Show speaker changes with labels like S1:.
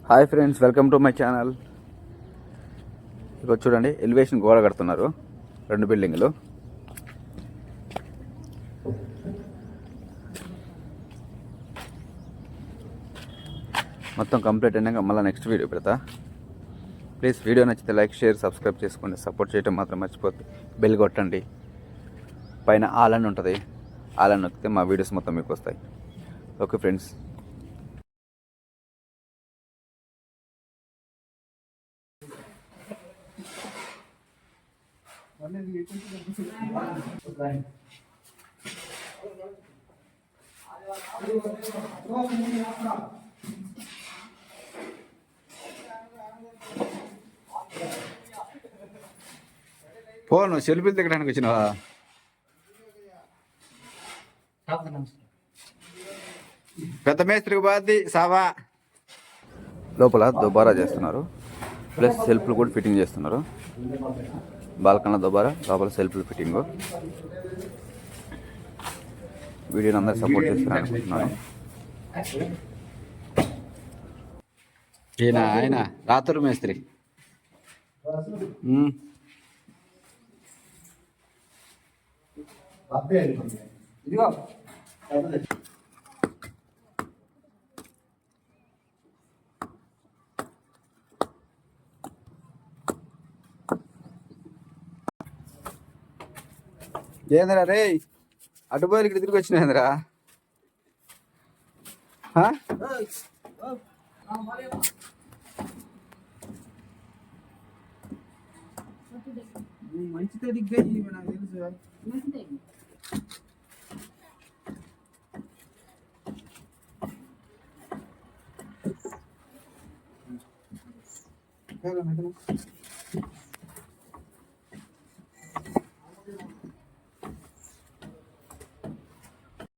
S1: Hi friends, welcome to my channel. ఇక్కడ చూడండి, elevation గోడ కడుతున్నారు, 2 బిల్డింగ్లు. మొత్తం కంప్లీట్ అయినాక మళ్ళీ నెక్స్ట్ వీడియో పెడతా. ప్లీజ్ వీడియో నచ్చితే లైక్, షేర్, సబ్స్క్రైబ్ చేసుకోండి. సపోర్ట్ చేయడం మాత్రం మర్చిపోద్ది. బెల్ కొట్టండి. పైన ఆల్ అని ఉంటుంది, ఆల్ అని నొక్కితే మా వీడియోస్ మొత్తం మీకు వస్తాయి. Okay friends. ఫోన్ సెల్ఫీలు దిగడానికి వచ్చినావా? పెద్ద మేస్త్రికి బాధ్యత సావా. లోపల దుబారా చేస్తున్నారు, ప్లస్ సెల్ఫ్లు కూడా ఫిట్టింగ్ చేస్తున్నారు. బాల్కన్ల దుబారా, లోపల సెల్ఫ్లు ఫిట్టింగ్. వీడియోని అందరూ సపోర్ట్ చేస్తున్నారు అనుకుంటున్నాను. ఆయన రాత్రి మేస్త్రి. ఏంద్రా రే, అటుపోయి ఇక్కడ తిరిగి వచ్చినాయింద్రా.
S2: మంచిదే దిగ్గా నాకు తెలుసు.